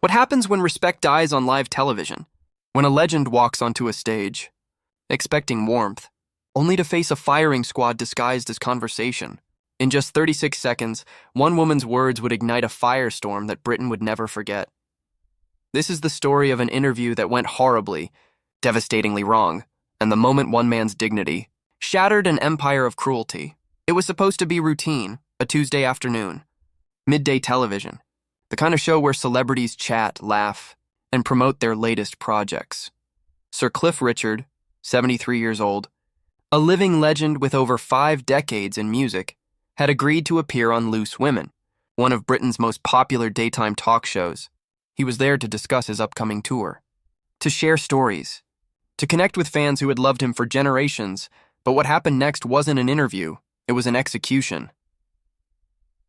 What happens when respect dies on live television? When a legend walks onto a stage, expecting warmth, only to face a firing squad disguised as conversation. In just 36 seconds, one woman's words would ignite a firestorm that Britain would never forget. This is the story of an interview that went horribly, devastatingly wrong, and the moment one man's dignity shattered an empire of cruelty. It was supposed to be routine, a Tuesday afternoon, midday television, the kind of show where celebrities chat, laugh, and promote their latest projects. Sir Cliff Richard, 73 years old, a living legend with over 5 decades in music, had agreed to appear on Loose Women, one of Britain's most popular daytime talk shows. He was there to discuss his upcoming tour, to share stories, to connect with fans who had loved him for generations, but what happened next wasn't an interview, it was an execution.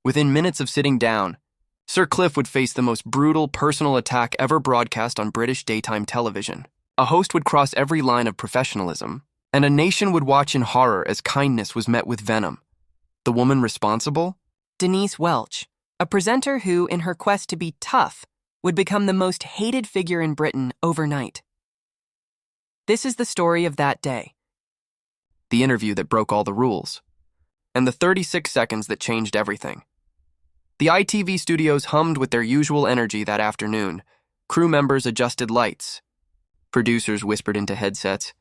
Within minutes of sitting down, Sir Cliff would face the most brutal personal attack ever broadcast on British daytime television. A host would cross every line of professionalism, and a nation would watch in horror as kindness was met with venom. The woman responsible? Denise Welch, a presenter who, in her quest to be tough, would become the most hated figure in Britain overnight. This is the story of that day. The interview that broke all the rules, and the 36 seconds that changed everything. The ITV studios hummed with their usual energy that afternoon. Crew members adjusted lights. Producers whispered into headsets.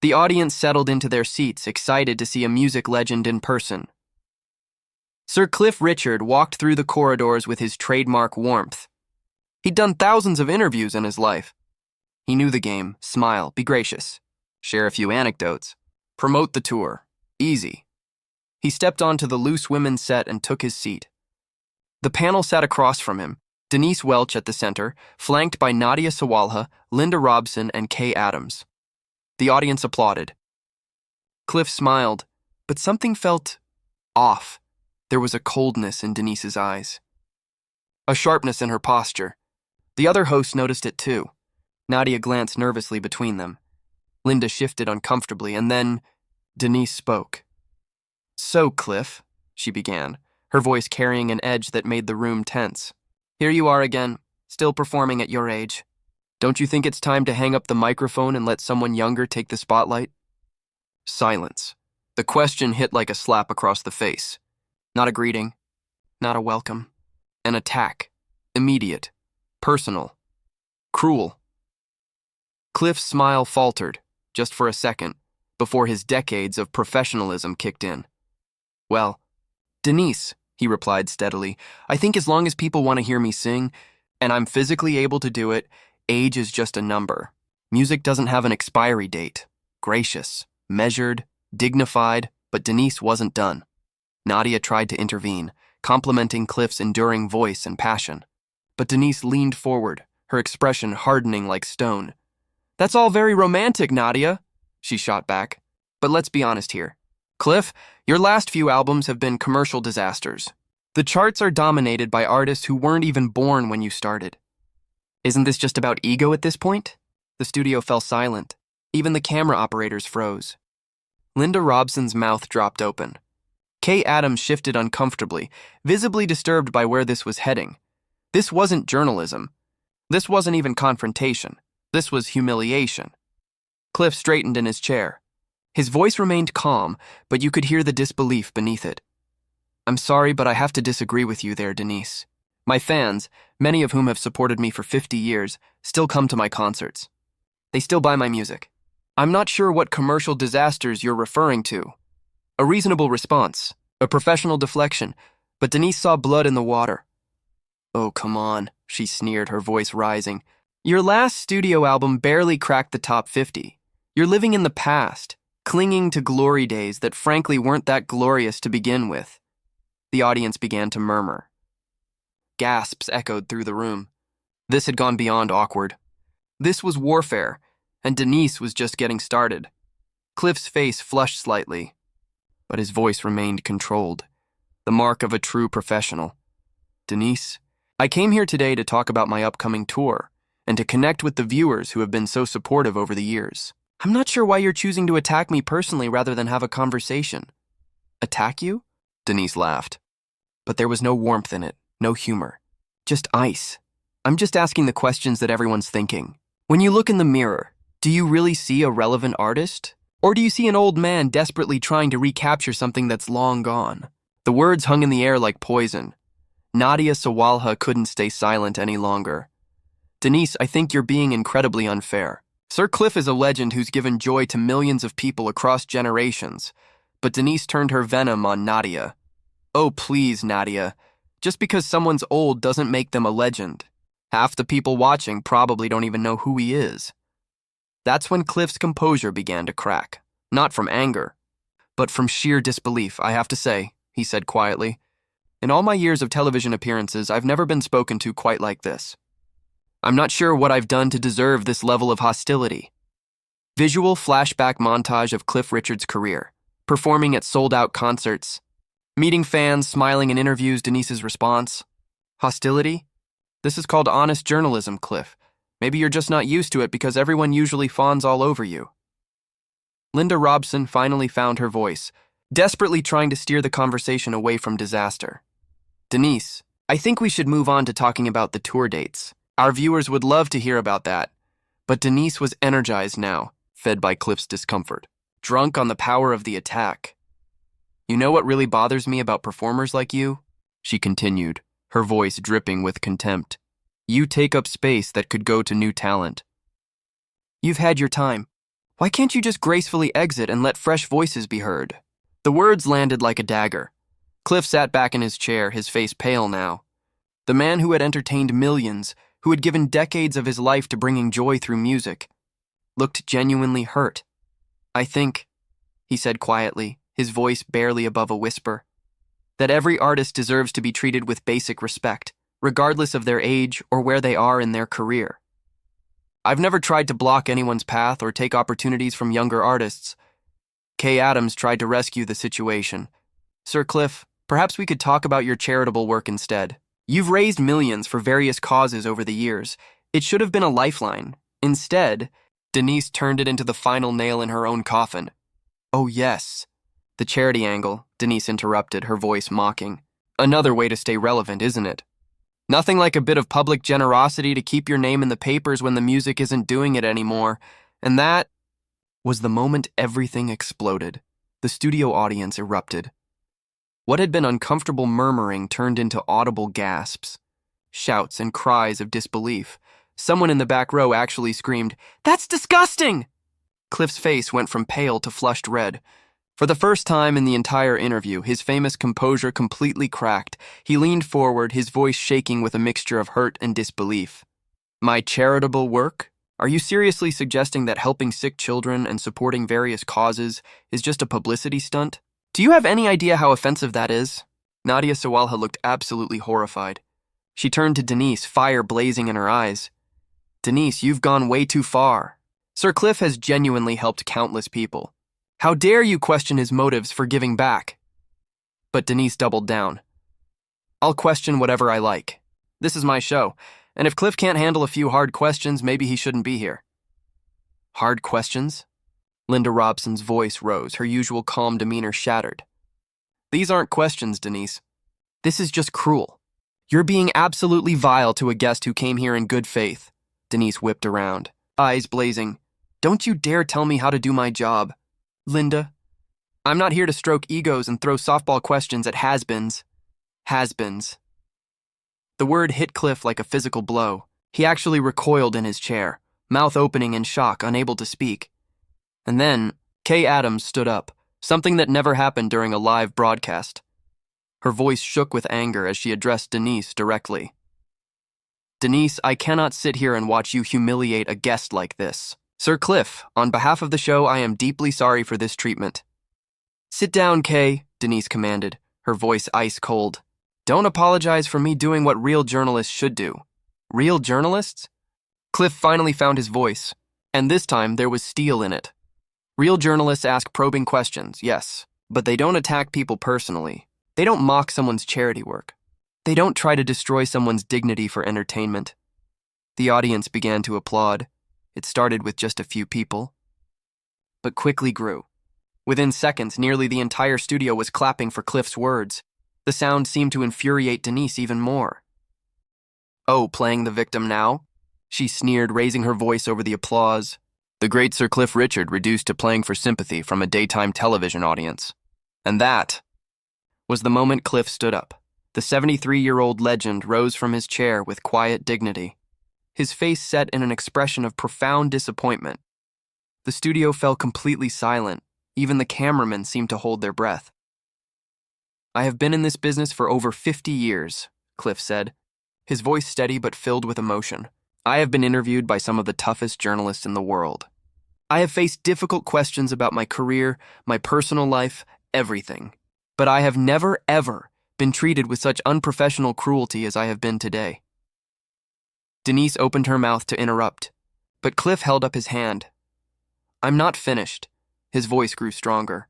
The audience settled into their seats, excited to see a music legend in person. Sir Cliff Richard walked through the corridors with his trademark warmth. He'd done thousands of interviews in his life. He knew the game: smile, be gracious, share a few anecdotes, promote the tour. Easy. He stepped onto the Loose Women set and took his seat. The panel sat across from him, Denise Welch at the center, flanked by Nadia Sawalha, Linda Robson, and Kay Adams. The audience applauded. Cliff smiled, but something felt off. There was a coldness in Denise's eyes, a sharpness in her posture. The other hosts noticed it too. Nadia glanced nervously between them. Linda shifted uncomfortably, and then Denise spoke. "So, Cliff," she began, her voice carrying an edge that made the room tense. "Here you are again, still performing at your age. Don't you think it's time to hang up the microphone and let someone younger take the spotlight?" Silence. The question hit like a slap across the face. Not a greeting, not a welcome. An attack. Immediate. Personal. Cruel. Cliff's smile faltered, just for a second, before his decades of professionalism kicked in. "Well, Denise," he replied steadily, "I think as long as people want to hear me sing, and I'm physically able to do it, age is just a number. Music doesn't have an expiry date. Gracious, measured, dignified, but Denise wasn't done." Nadia tried to intervene, complimenting Cliff's enduring voice and passion. But Denise leaned forward, her expression hardening like stone. "That's all very romantic, Nadia," she shot back. "But let's be honest here. Cliff, your last few albums have been commercial disasters. The charts are dominated by artists who weren't even born when you started. Isn't this just about ego at this point?" The studio fell silent. Even the camera operators froze. Linda Robson's mouth dropped open. Kay Adams shifted uncomfortably, visibly disturbed by where this was heading. This wasn't journalism. This wasn't even confrontation. This was humiliation. Cliff straightened in his chair. His voice remained calm, but you could hear the disbelief beneath it. "I'm sorry, but I have to disagree with you there, Denise. My fans, many of whom have supported me for 50 years, still come to my concerts. They still buy my music. I'm not sure what commercial disasters you're referring to." A reasonable response, a professional deflection, but Denise saw blood in the water. "Oh, come on," she sneered, her voice rising. "Your last studio album barely cracked the top 50. You're living in the past, clinging to glory days that frankly weren't that glorious to begin with." The audience began to murmur. Gasps echoed through the room. This had gone beyond awkward. This was warfare, and Denise was just getting started. Cliff's face flushed slightly, but his voice remained controlled, the mark of a true professional. "Denise, I came here today to talk about my upcoming tour and to connect with the viewers who have been so supportive over the years. I'm not sure why you're choosing to attack me personally rather than have a conversation." "Attack you?" Denise laughed. But there was no warmth in it, no humor. Just ice. I'm just asking the questions that everyone's thinking. When you look in the mirror, do you really see a relevant artist? Or do you see an old man desperately trying to recapture something that's long gone? The words hung in the air like poison. Nadia Sawalha couldn't stay silent any longer. Denise, I think you're being incredibly unfair. Sir Cliff is a legend who's given joy to millions of people across generations, but Denise turned her venom on Nadia. Oh, please, Nadia. Just because someone's old doesn't make them a legend. Half the people watching probably don't even know who he is. That's when Cliff's composure began to crack. Not from anger, but from sheer disbelief, I have to say, he said quietly. In all my years of television appearances, I've never been spoken to quite like this. I'm not sure what I've done to deserve this level of hostility. Visual flashback montage of Cliff Richard's career, performing at sold-out concerts, meeting fans, smiling in interviews. Denise's response. Hostility? This is called honest journalism, Cliff. Maybe you're just not used to it because everyone usually fawns all over you. Linda Robson finally found her voice, desperately trying to steer the conversation away from disaster. Denise, I think we should move on to talking about the tour dates. Our viewers would love to hear about that. But Denise was energized now, fed by Cliff's discomfort, drunk on the power of the attack. You know what really bothers me about performers like you? She continued, her voice dripping with contempt. You take up space that could go to new talent. You've had your time. Why can't you just gracefully exit and let fresh voices be heard? The words landed like a dagger. Cliff sat back in his chair, his face pale now. The man who had entertained millions, who had given decades of his life to bringing joy through music, looked genuinely hurt. I think, he said quietly, his voice barely above a whisper, that every artist deserves to be treated with basic respect, regardless of their age or where they are in their career. I've never tried to block anyone's path or take opportunities from younger artists. Kay Adams tried to rescue the situation. Sir Cliff, perhaps we could talk about your charitable work instead. You've raised millions for various causes over the years. It should have been a lifeline. Instead, Denise turned it into the final nail in her own coffin. Oh yes. The charity angle, Denise interrupted, her voice mocking. Another way to stay relevant, isn't it? Nothing like a bit of public generosity to keep your name in the papers when the music isn't doing it anymore. And that was the moment everything exploded. The studio audience erupted. What had been uncomfortable murmuring turned into audible gasps, shouts and cries of disbelief. Someone in the back row actually screamed, "That's disgusting!" Cliff's face went from pale to flushed red. For the first time in the entire interview, his famous composure completely cracked. He leaned forward, his voice shaking with a mixture of hurt and disbelief. My charitable work? Are you seriously suggesting that helping sick children and supporting various causes is just a publicity stunt? Do you have any idea how offensive that is? Nadia Sawalha looked absolutely horrified. She turned to Denise, fire blazing in her eyes. Denise, you've gone way too far. Sir Cliff has genuinely helped countless people. How dare you question his motives for giving back? But Denise doubled down. I'll question whatever I like. This is my show, and if Cliff can't handle a few hard questions, maybe he shouldn't be here. Hard questions? Linda Robson's voice rose, her usual calm demeanor shattered. These aren't questions, Denise. This is just cruel. You're being absolutely vile to a guest who came here in good faith. Denise whipped around, eyes blazing. Don't you dare tell me how to do my job. Linda, I'm not here to stroke egos and throw softball questions at has-beens. Has-beens. The word hit Cliff like a physical blow. He actually recoiled in his chair, mouth opening in shock, unable to speak. And then, Kay Adams stood up, something that never happened during a live broadcast. Her voice shook with anger as she addressed Denise directly. Denise, I cannot sit here and watch you humiliate a guest like this. Sir Cliff, on behalf of the show, I am deeply sorry for this treatment. Sit down, Kay, Denise commanded, her voice ice cold. Don't apologize for me doing what real journalists should do. Real journalists? Cliff finally found his voice, and this time there was steel in it. Real journalists ask probing questions, yes, but they don't attack people personally. They don't mock someone's charity work. They don't try to destroy someone's dignity for entertainment. The audience began to applaud. It started with just a few people, but quickly grew. Within seconds, nearly the entire studio was clapping for Cliff's words. The sound seemed to infuriate Denise even more. Oh, playing the victim now? She sneered, raising her voice over the applause. The great Sir Cliff Richard reduced to playing for sympathy from a daytime television audience. And that was the moment Cliff stood up. The 73-year-old legend rose from his chair with quiet dignity, his face set in an expression of profound disappointment. The studio fell completely silent. Even the cameramen seemed to hold their breath. I have been in this business for over 50 years, Cliff said, his voice steady but filled with emotion. I have been interviewed by some of the toughest journalists in the world. I have faced difficult questions about my career, my personal life, everything. But I have never, ever been treated with such unprofessional cruelty as I have been today. Denise opened her mouth to interrupt, but Cliff held up his hand. I'm not finished. His voice grew stronger.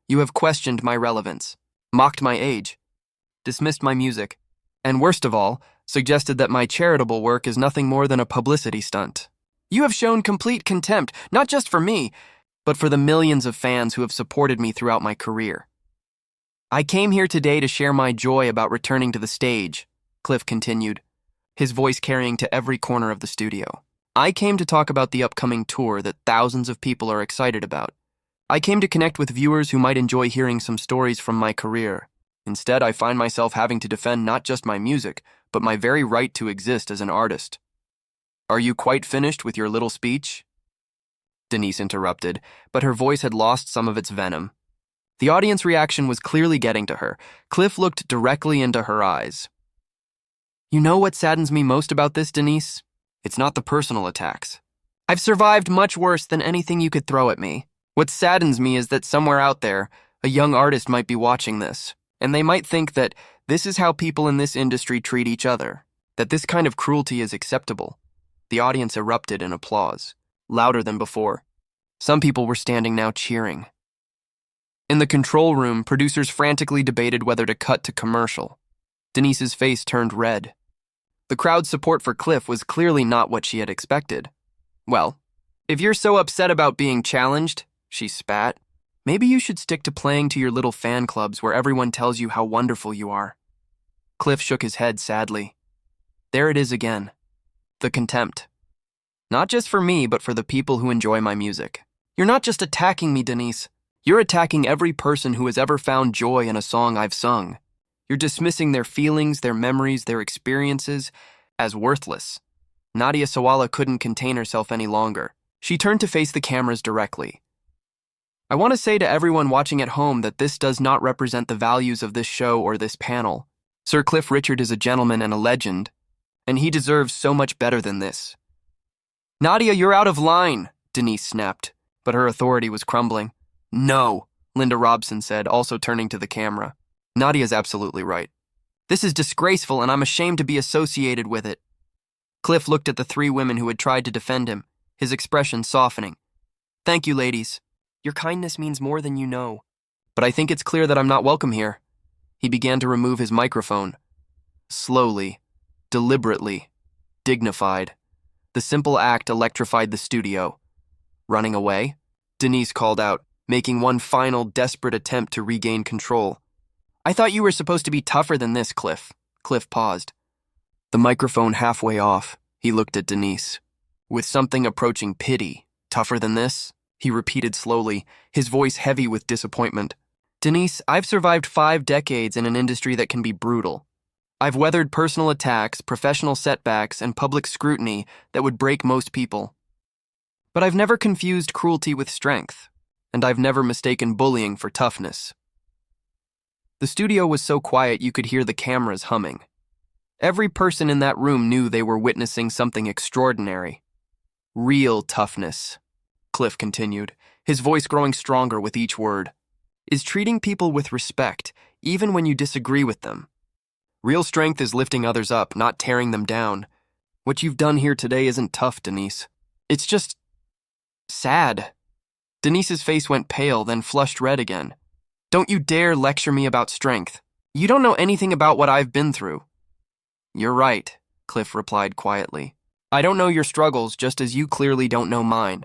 You have questioned my relevance, mocked my age, dismissed my music, and worst of all, suggested that my charitable work is nothing more than a publicity stunt. You have shown complete contempt, not just for me, but for the millions of fans who have supported me throughout my career. I came here today to share my joy about returning to the stage, Cliff continued, his voice carrying to every corner of the studio. I came to talk about the upcoming tour that thousands of people are excited about. I came to connect with viewers who might enjoy hearing some stories from my career. Instead, I find myself having to defend not just my music, but my very right to exist as an artist. Are you quite finished with your little speech? Denise interrupted, but her voice had lost some of its venom. The audience reaction was clearly getting to her. Cliff looked directly into her eyes. You know what saddens me most about this, Denise? It's not the personal attacks. I've survived much worse than anything you could throw at me. What saddens me is that somewhere out there, a young artist might be watching this, and they might think that this is how people in this industry treat each other, that this kind of cruelty is acceptable. The audience erupted in applause, louder than before. Some people were standing now cheering. In the control room, producers frantically debated whether to cut to commercial. Denise's face turned red. The crowd's support for Cliff was clearly not what she had expected. Well, if you're so upset about being challenged, she spat, maybe you should stick to playing to your little fan clubs where everyone tells you how wonderful you are. Cliff shook his head sadly. There it is again. The contempt. Not just for me, but for the people who enjoy my music. You're not just attacking me, Denise. You're attacking every person who has ever found joy in a song I've sung. You're dismissing their feelings, their memories, their experiences as worthless. Nadia Sawala couldn't contain herself any longer. She turned to face the cameras directly. I want to say to everyone watching at home that this does not represent the values of this show or this panel. Sir Cliff Richard is a gentleman and a legend, and he deserves so much better than this. Nadia, you're out of line, Denise snapped, but her authority was crumbling. No, Linda Robson said, also turning to the camera. Nadia's absolutely right. This is disgraceful, and I'm ashamed to be associated with it. Cliff looked at the three women who had tried to defend him, his expression softening. Thank you, ladies. Your kindness means more than you know. But I think it's clear that I'm not welcome here. He began to remove his microphone. Slowly, deliberately, dignified. The simple act electrified the studio. Running away? Denise called out, making one final desperate attempt to regain control. I thought you were supposed to be tougher than this, Cliff. Cliff paused. The microphone halfway off, he looked at Denise. With something approaching pity. Tougher than this? He repeated slowly, his voice heavy with disappointment. Denise, I've survived 5 decades in an industry that can be brutal. I've weathered personal attacks, professional setbacks, and public scrutiny that would break most people. But I've never confused cruelty with strength, and I've never mistaken bullying for toughness. The studio was so quiet you could hear the cameras humming. Every person in that room knew they were witnessing something extraordinary. Real toughness, Cliff continued, his voice growing stronger with each word, is treating people with respect, even when you disagree with them. Real strength is lifting others up, not tearing them down. What you've done here today isn't tough, Denise. It's just sad. Denise's face went pale, then flushed red again. Don't you dare lecture me about strength. You don't know anything about what I've been through. You're right, Cliff replied quietly. I don't know your struggles, just as you clearly don't know mine.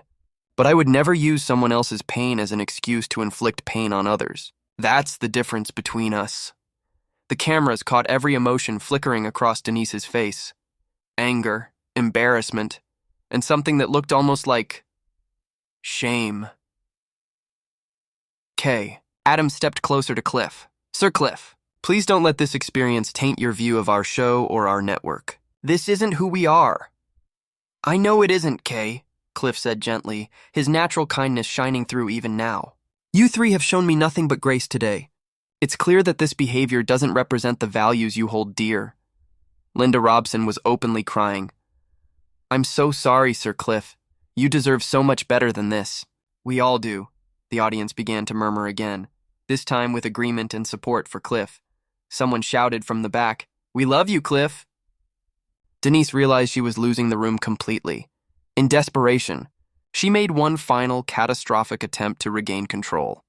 But I would never use someone else's pain as an excuse to inflict pain on others. That's the difference between us. The cameras caught every emotion flickering across Denise's face. anger, embarrassment, and something that looked almost like shame. Kay. Adam stepped closer to Cliff. Sir Cliff, please don't let this experience taint your view of our show or our network. This isn't who we are. I know it isn't, Kay, Cliff said gently, his natural kindness shining through even now. You three have shown me nothing but grace today. It's clear that this behavior doesn't represent the values you hold dear. Linda Robson was openly crying. I'm so sorry, Sir Cliff. You deserve so much better than this. We all do, the audience began to murmur again, this time with agreement and support for Cliff. Someone shouted from the back, We love you, Cliff. Denise realized she was losing the room completely. In desperation, she made one final catastrophic attempt to regain control.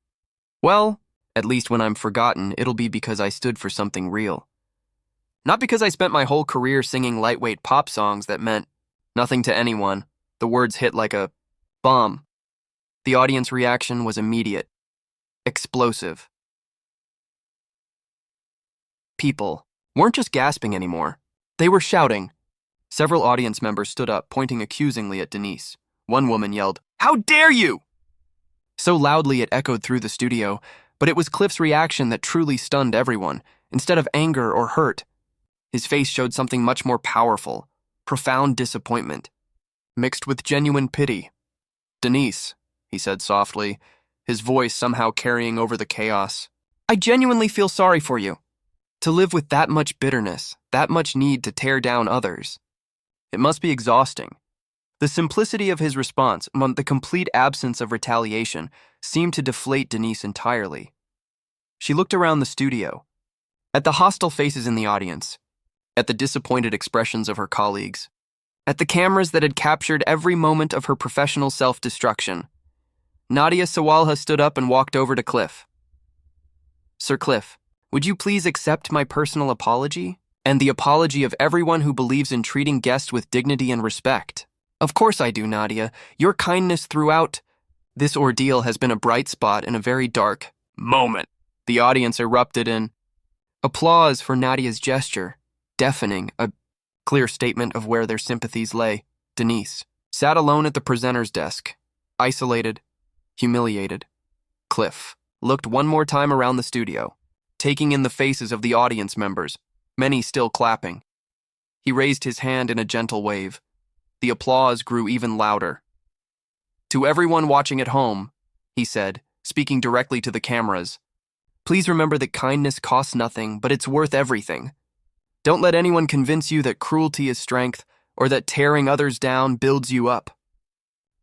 Well, at least when I'm forgotten, it'll be because I stood for something real. Not because I spent my whole career singing lightweight pop songs that meant nothing to anyone. The words hit like a bomb. The audience reaction was immediate, explosive. People weren't just gasping anymore. They were shouting. Several audience members stood up, pointing accusingly at Denise. One woman yelled, How dare you! So loudly it echoed through the studio, but it was Cliff's reaction that truly stunned everyone. Instead of anger or hurt, his face showed something much more powerful, profound disappointment, mixed with genuine pity. Denise, he said softly, his voice somehow carrying over the chaos. I genuinely feel sorry for you. To live with that much bitterness, that much need to tear down others. It must be exhausting. The simplicity of his response, the complete absence of retaliation, seemed to deflate Denise entirely. She looked around the studio, at the hostile faces in the audience, at the disappointed expressions of her colleagues, at the cameras that had captured every moment of her professional self-destruction. Nadia Sawalha stood up and walked over to Cliff. Sir Cliff, would you please accept my personal apology? And the apology of everyone who believes in treating guests with dignity and respect. Of course I do, Nadia. Your kindness throughout this ordeal has been a bright spot in a very dark moment. The audience erupted in applause for Nadia's gesture, deafening, a clear statement of where their sympathies lay. Denise sat alone at the presenter's desk, isolated, humiliated. Cliff looked one more time around the studio, taking in the faces of the audience members, many still clapping. He raised his hand in a gentle wave. The applause grew even louder. To everyone watching at home, he said, speaking directly to the cameras, please remember that kindness costs nothing, but it's worth everything. Don't let anyone convince you that cruelty is strength or that tearing others down builds you up.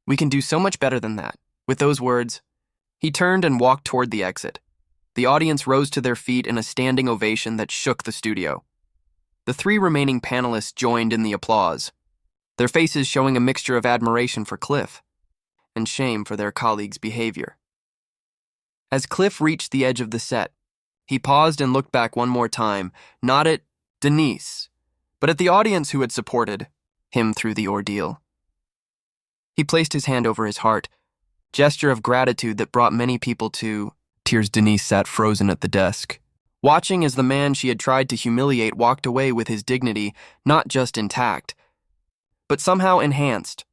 We can do so much better than that. With those words, he turned and walked toward the exit. The audience rose to their feet in a standing ovation that shook the studio. The three remaining panelists joined in the applause, their faces showing a mixture of admiration for Cliff and shame for their colleagues' behavior. As Cliff reached the edge of the set, he paused and looked back one more time, not at Denise, but at the audience who had supported him through the ordeal. He placed his hand over his heart, gesture of gratitude that brought many people to tears. Denise sat frozen at the desk, watching as the man she had tried to humiliate walked away with his dignity not just intact, but somehow enhanced.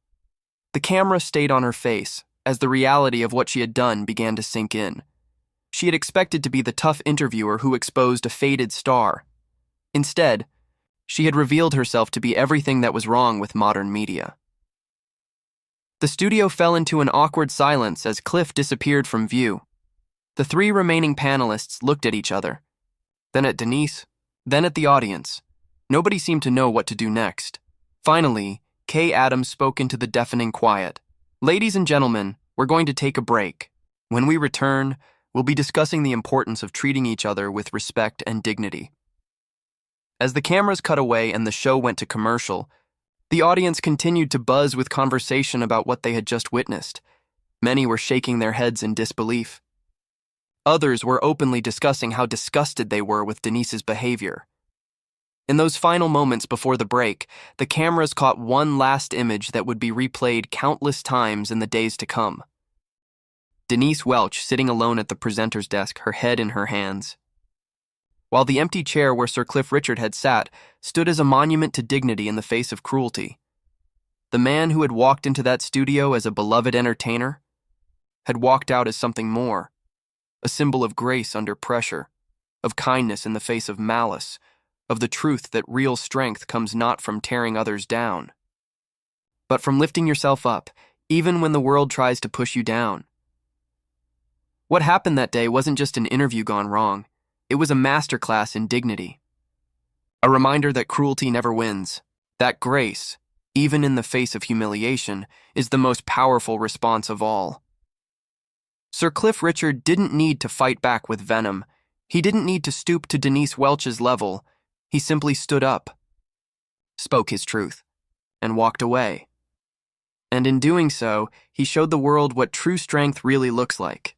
The camera stayed on her face as the reality of what she had done began to sink in. She had expected to be the tough interviewer who exposed a faded star. Instead, she had revealed herself to be everything that was wrong with modern media. The studio fell into an awkward silence as Cliff disappeared from view. The three remaining panelists looked at each other, then at Denise, then at the audience. Nobody seemed to know what to do next. Finally, Kay Adams spoke into the deafening quiet. Ladies and gentlemen, we're going to take a break. When we return, we'll be discussing the importance of treating each other with respect and dignity. As the cameras cut away and the show went to commercial, the audience continued to buzz with conversation about what they had just witnessed. Many were shaking their heads in disbelief. Others were openly discussing how disgusted they were with Denise's behavior. In those final moments before the break, the cameras caught one last image that would be replayed countless times in the days to come. Denise Welch sitting alone at the presenter's desk, her head in her hands. while the empty chair where Sir Cliff Richard had sat stood as a monument to dignity in the face of cruelty. The man who had walked into that studio as a beloved entertainer had walked out as something more, a symbol of grace under pressure, of kindness in the face of malice, of the truth that real strength comes not from tearing others down, but from lifting yourself up, even when the world tries to push you down. What happened that day wasn't just an interview gone wrong. It was a masterclass in dignity. A reminder that cruelty never wins, that grace, even in the face of humiliation, is the most powerful response of all. Sir Cliff Richard didn't need to fight back with venom. He didn't need to stoop to Denise Welch's level. He simply stood up, spoke his truth, and walked away. And in doing so, he showed the world what true strength really looks like.